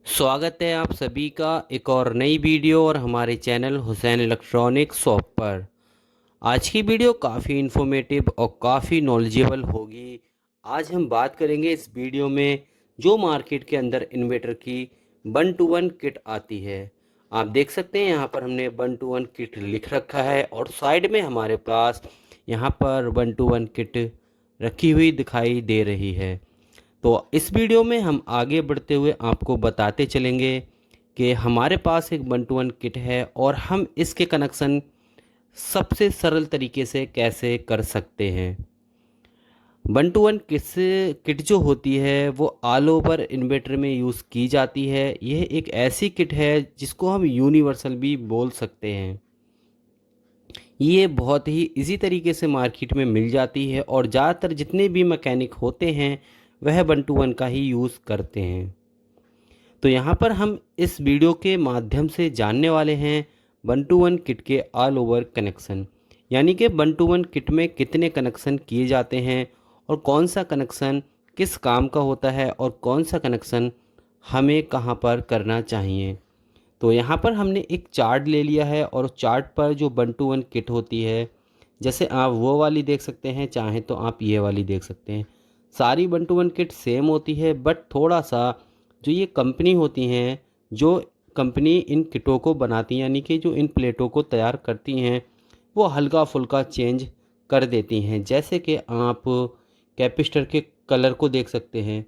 स्वागत है आप सभी का एक और नई वीडियो और हमारे चैनल हुसैन इलेक्ट्रॉनिक शॉप पर। आज की वीडियो काफ़ी इन्फॉर्मेटिव और काफ़ी नॉलेजेबल होगी। आज हम बात करेंगे इस वीडियो में जो मार्केट के अंदर इन्वर्टर की 1 to 1 किट आती है। आप देख सकते हैं यहाँ पर हमने 1 to 1 किट लिख रखा है और साइड में हमारे पास यहाँ पर 1 to 1 किट रखी हुई दिखाई दे रही है। तो इस वीडियो में हम आगे बढ़ते हुए आपको बताते चलेंगे कि हमारे पास एक 1 to 1 किट है और हम इसके कनेक्शन सबसे सरल तरीके से कैसे कर सकते हैं। 1 to 1 किट जो होती है वो ऑल ओवर इन्वर्टर में यूज़ की जाती है। यह एक ऐसी किट है जिसको हम यूनिवर्सल भी बोल सकते हैं। ये बहुत ही इजी तरीके से मार्केट में मिल जाती है और ज़्यादातर जितने भी मैकेनिक होते हैं वह 1 to 1 का ही यूज़ करते हैं। तो यहाँ पर हम इस वीडियो के माध्यम से जानने वाले हैं 1 to 1 किट के ऑल ओवर कनेक्शन, यानी कि 1 to 1 किट में कितने कनेक्शन किए जाते हैं और कौन सा कनेक्शन किस काम का होता है और कौन सा कनेक्शन हमें कहाँ पर करना चाहिए। तो यहाँ पर हमने एक चार्ट ले लिया है और चार्ट पर जो 1 to 1 किट होती है, जैसे आप वो वाली देख सकते हैं, चाहें तो आप ये वाली देख सकते हैं। सारी 1 to 1 किट सेम होती है, बट थोड़ा सा जो ये कंपनी होती हैं, जो कंपनी इन किटों को बनाती हैं, यानी कि जो इन प्लेटों को तैयार करती हैं, वो हल्का फुल्का चेंज कर देती हैं। जैसे कि आप कैपेसिटर के कलर को देख सकते हैं।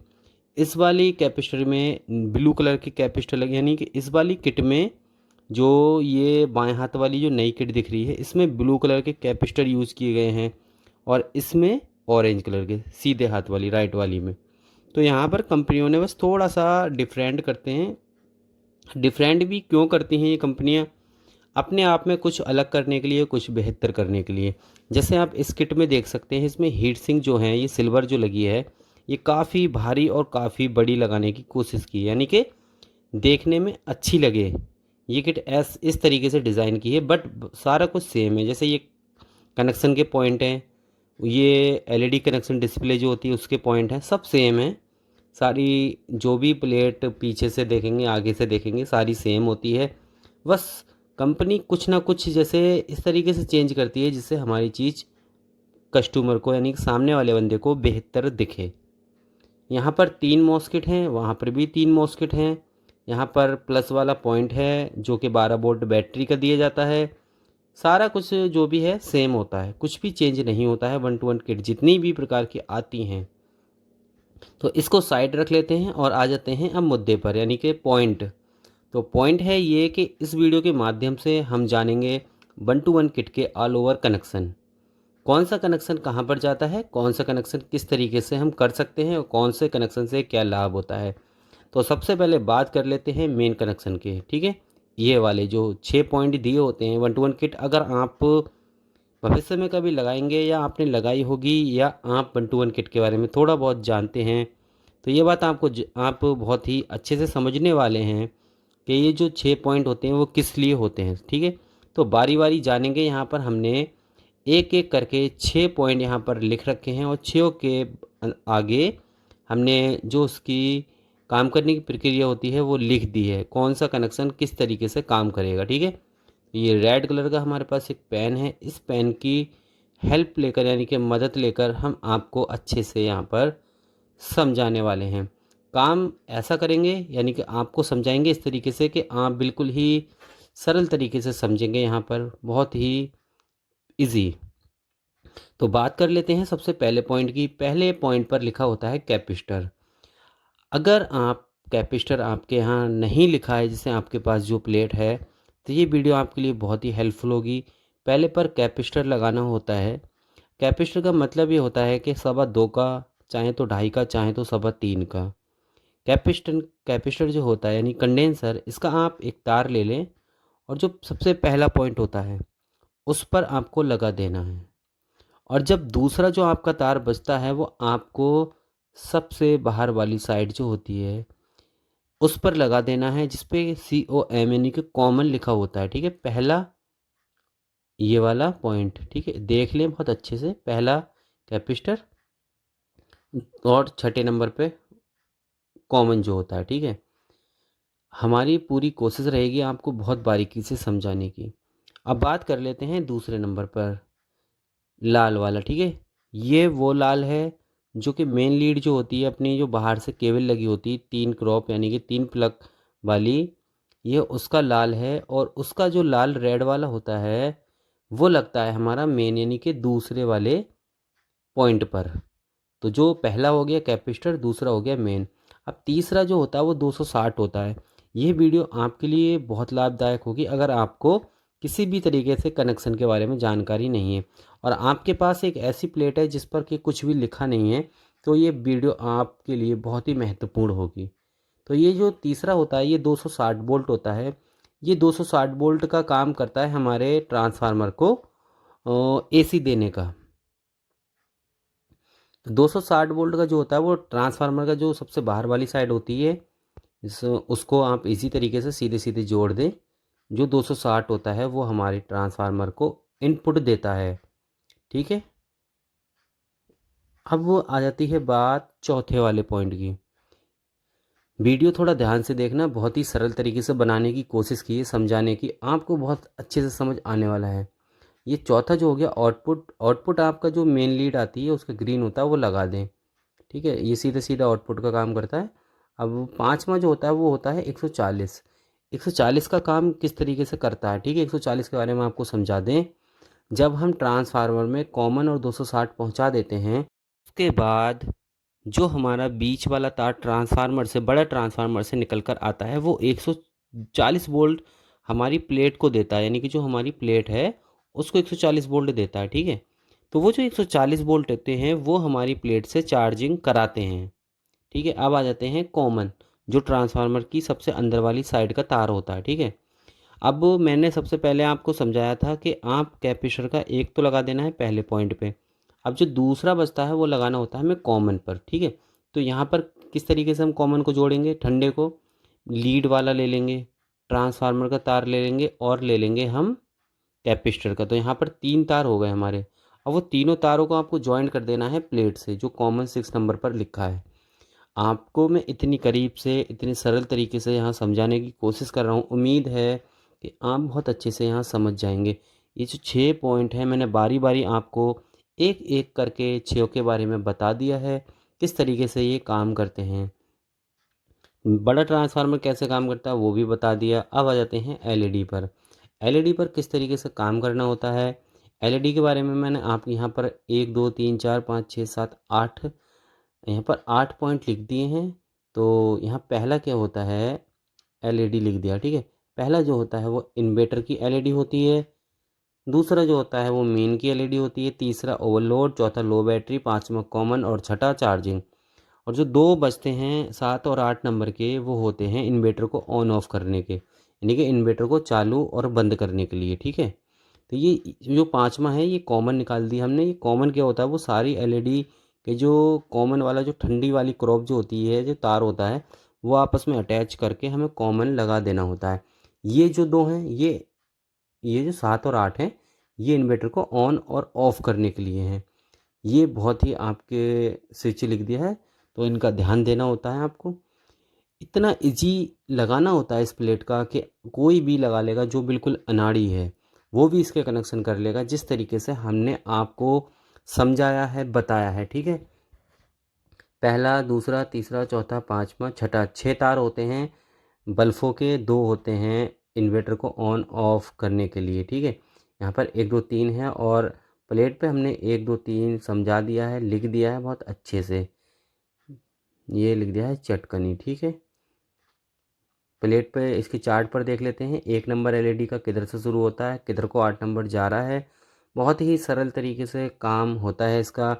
इस वाली कैपेसिटर में ब्लू कलर की कैपेसिटर लगी, यानी कि इस वाली किट में जो ये बाएं हाथ वाली जो नई किट दिख रही है इसमें ब्लू कलर के कैपेसिटर यूज़ किए गए हैं और इसमें ऑरेंज कलर के सीधे हाथ वाली राइट वाली में। तो यहाँ पर कंपनियों ने बस थोड़ा सा डिफरेंट करते हैं। डिफरेंट भी क्यों करती हैं ये कंपनियाँ? अपने आप में कुछ अलग करने के लिए, कुछ बेहतर करने के लिए। जैसे आप इस किट में देख सकते हैं, इसमें हीट सिंक जो है ये सिल्वर जो लगी है, ये काफ़ी भारी और काफ़ी बड़ी लगाने की कोशिश की है, यानी कि देखने में अच्छी लगे। ये किट इस तरीके से डिज़ाइन की है, बट सारा कुछ सेम है। जैसे ये कनेक्शन के पॉइंट हैं, ये एलईडी कनेक्शन डिस्प्ले जो होती है उसके पॉइंट हैं, सब सेम है। सारी जो भी प्लेट पीछे से देखेंगे आगे से देखेंगे सारी सेम होती है। बस कंपनी कुछ ना कुछ जैसे इस तरीके से चेंज करती है जिससे हमारी चीज़ कस्टमर को, यानी कि सामने वाले बंदे को बेहतर दिखे। यहाँ पर 3 मॉस्किट हैं, वहाँ पर भी 3 मॉस्किट हैं। यहाँ पर प्लस वाला पॉइंट है जो कि 12 वोल्ट बैटरी का दिया जाता है। सारा कुछ जो भी है सेम होता है, कुछ भी चेंज नहीं होता है। 1 to 1 किट जितनी भी प्रकार की आती हैं। तो इसको साइड रख लेते हैं और आ जाते हैं अब मुद्दे पर, यानी कि पॉइंट। तो पॉइंट है ये कि इस वीडियो के माध्यम से हम जानेंगे 1 to 1 किट के ऑल ओवर कनेक्शन। कौन सा कनेक्शन कहाँ पर जाता है, कौन सा कनेक्शन किस तरीके से हम कर सकते हैं और कौन से कनेक्शन से क्या लाभ होता है। तो सबसे पहले बात कर लेते हैं मेन कनेक्शन के, ठीक है। ये वाले जो 6 पॉइंट दिए होते हैं 1 to 1 किट, अगर आप भविष्य में कभी लगाएंगे या आपने लगाई होगी या आप 1 to 1 किट के बारे में थोड़ा बहुत जानते हैं, तो ये बात आप बहुत ही अच्छे से समझने वाले हैं कि ये जो 6 पॉइंट होते हैं वो किस लिए होते हैं, ठीक है। तो बारी बारी जानेंगे। यहाँ पर हमने एक एक करके 6 पॉइंट यहाँ पर लिख रखे हैं और 6 के आगे हमने जो उसकी काम करने की प्रक्रिया होती है वो लिख दी है, कौन सा कनेक्शन किस तरीके से काम करेगा, ठीक है। ये रेड कलर का हमारे पास एक पेन है। इस पेन की हेल्प लेकर, यानी कि मदद लेकर, हम आपको अच्छे से यहाँ पर समझाने वाले हैं। काम ऐसा करेंगे, यानी कि आपको समझाएंगे इस तरीके से कि आप बिल्कुल ही सरल तरीके से समझेंगे, यहाँ पर बहुत ही इजी। तो बात कर लेते हैं सबसे पहले पॉइंट की। पहले पॉइंट पर लिखा होता है कैपेसिटर। अगर आप कैपेसिटर आपके यहाँ नहीं लिखा है, जैसे आपके पास जो प्लेट है, तो ये वीडियो आपके लिए बहुत ही हेल्पफुल होगी। पहले पर कैपेसिटर लगाना होता है। कैपेसिटर का मतलब ये होता है कि 2.25 का, चाहे तो 2.5 का, चाहे तो 3.25 का। कैपेसिटर जो होता है यानी कंडेंसर, इसका आप एक तार ले लें और जो सबसे पहला पॉइंट होता है उस पर आपको लगा देना है। और जब दूसरा जो आपका तार बचता है वो आपको सबसे बाहर वाली साइड जो होती है उस पर लगा देना है, जिस पे COM यानी कि कॉमन लिखा होता है, ठीक है। पहला ये वाला पॉइंट, ठीक है, देख लें बहुत अच्छे से। पहला कैपेसिटर और छठे नंबर पे कॉमन जो होता है, ठीक है। हमारी पूरी कोशिश रहेगी आपको बहुत बारीकी से समझाने की। अब बात कर लेते हैं दूसरे नंबर पर, लाल वाला, ठीक है। ये वो लाल है जो कि मेन लीड जो होती है अपनी, जो बाहर से केबल लगी होती है 3 क्रॉप यानी कि 3 प्लग वाली, ये उसका लाल है। और उसका जो लाल रेड वाला होता है वो लगता है हमारा मेन यानी कि दूसरे वाले पॉइंट पर। तो जो पहला हो गया कैपेसिटर, दूसरा हो गया मेन। अब तीसरा जो होता है वो 260 होता है। ये वीडियो आपके लिए बहुत लाभदायक होगी अगर आपको किसी भी तरीके से कनेक्शन के बारे में जानकारी नहीं है और आपके पास एक ऐसी प्लेट है जिस पर कि कुछ भी लिखा नहीं है, तो ये वीडियो आपके लिए बहुत ही महत्वपूर्ण होगी। तो ये जो तीसरा होता है ये 260 वोल्ट होता है। ये 260 वोल्ट का काम करता है हमारे ट्रांसफार्मर को एसी देने का। तो 260 वोल्ट का जो होता है वो ट्रांसफार्मर का जो सबसे बाहर वाली साइड होती है, उसको आप इसी तरीके से सीधे सीधे जोड़ दें। जो 260 होता है वो हमारे ट्रांसफार्मर को इनपुट देता है, ठीक है। अब वो आ जाती है बात चौथे वाले पॉइंट की। वीडियो थोड़ा ध्यान से देखना, बहुत ही सरल तरीके से बनाने की कोशिश की है, समझाने की, आपको बहुत अच्छे से समझ आने वाला है। ये चौथा जो हो गया आउटपुट, आउटपुट आपका जो मेन लीड आती है उसका ग्रीन होता है वो लगा दें, ठीक है। ये सीधा सीधा आउटपुट का काम करता है। अब पांचवा जो होता है वो होता है 140। 140 का काम किस तरीके से करता है, ठीक है। 140 के बारे में आपको समझा दें। जब हम ट्रांसफार्मर में कॉमन और 260 पहुंचा देते हैं, उसके बाद जो हमारा बीच वाला तार ट्रांसफार्मर से, बड़ा ट्रांसफार्मर से निकल कर आता है, वो 140 वोल्ट हमारी प्लेट को देता है, यानी कि जो हमारी प्लेट है उसको 140 वोल्ट देता है, ठीक है। तो वो जो 140 वोल्ट देते हैं वो हमारी प्लेट से चार्जिंग कराते हैं, ठीक है। अब आ जाते हैं कॉमन, जो ट्रांसफार्मर की सबसे अंदर वाली साइड का तार होता है, ठीक है। अब मैंने सबसे पहले आपको समझाया था कि आप कैपेसिटर का एक तो लगा देना है पहले पॉइंट पे। अब जो दूसरा बचता है वो लगाना होता है हमें कॉमन पर, ठीक है। तो यहाँ पर किस तरीके से हम कॉमन को जोड़ेंगे, ठंडे को लीड वाला ले लेंगे, ट्रांसफार्मर का तार ले लेंगे और ले लेंगे हम कैपेसिटर का। तो यहाँ पर 3 तार हो गए हमारे। अब वो तीनों तारों को आपको ज्वाइन कर देना है प्लेट से, जो कॉमन 6 नंबर पर लिखा है। आपको मैं इतनी करीब से, इतने सरल तरीके से यहाँ समझाने की कोशिश कर रहा हूँ, उम्मीद है कि आप बहुत अच्छे से यहाँ समझ जाएंगे। ये जो 6 पॉइंट हैं मैंने बारी बारी आपको एक एक करके 6 के बारे में बता दिया है, किस तरीके से ये काम करते हैं। बड़ा ट्रांसफार्मर कैसे काम करता है वो भी बता दिया। अब आ जाते हैं एलईडी पर। एलईडी पर किस तरीके से काम करना होता है, एलईडी के बारे में मैंने आप यहाँ पर 1 2 3 4 5 6 7 8, यहाँ पर 8 पॉइंट लिख दिए हैं। तो यहाँ पहला क्या होता है, एलईडी लिख दिया, ठीक है। पहला जो होता है वो इन्वर्टर की एलईडी होती है, दूसरा जो होता है वो मेन की एलईडी होती है, तीसरा ओवरलोड, चौथा लो बैटरी, पांचवा कॉमन और छठा चार्जिंग। और जो दो बचते हैं 7 और 8 नंबर के, वो होते हैं इन्वर्टर को ऑन ऑफ करने के, यानी कि इन्वर्टर को चालू और बंद करने के लिए, ठीक है। तो ये जो पांचवा है ये कॉमन निकाल दी हमने। ये कॉमन क्या होता है, वो सारी एलईडी के जो कॉमन वाला जो ठंडी वाली क्रॉप जो होती है, जो तार होता है, वो आपस में अटैच करके हमें कॉमन लगा देना होता है। ये जो दो हैं, ये जो 7 और 8 हैं, ये इन्वर्टर को ऑन और ऑफ करने के लिए हैं। ये बहुत ही आपके स्विच लिख दिया है, तो इनका ध्यान देना होता है आपको। इतना इजी लगाना होता है इस प्लेट का कि कोई भी लगा लेगा, जो बिल्कुल अनाड़ी है वो भी इसके कनेक्शन कर लेगा, जिस तरीके से हमने आपको समझाया है, बताया है, ठीक है। पहला, दूसरा, तीसरा, चौथा, पांचवा, छठा, 6 तार होते हैं बल्फों के, 2 होते हैं इन्वर्टर को ऑन ऑफ करने के लिए, ठीक है। यहाँ पर 1 2 3 है और प्लेट पे हमने 1 2 3 समझा दिया है, लिख दिया है बहुत अच्छे से। ये लिख दिया है चटकनी, ठीक है। प्लेट पे इसके चार्ट पर देख लेते हैं, 1 नंबर एलईडी का किधर से शुरू होता है, किधर को 8 नंबर जा रहा है। बहुत ही सरल तरीके से काम होता है इसका।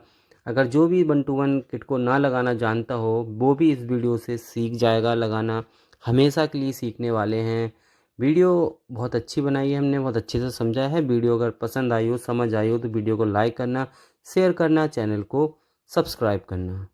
अगर जो भी 1 to 1 किट को ना लगाना जानता हो, वो भी इस वीडियो से सीख जाएगा लगाना। हमेशा के लिए सीखने वाले हैं। वीडियो बहुत अच्छी बनाई है हमने, बहुत अच्छे से समझा है। वीडियो अगर पसंद आई हो, समझ आई हो, तो वीडियो को लाइक करना, शेयर करना, चैनल को सब्सक्राइब करना।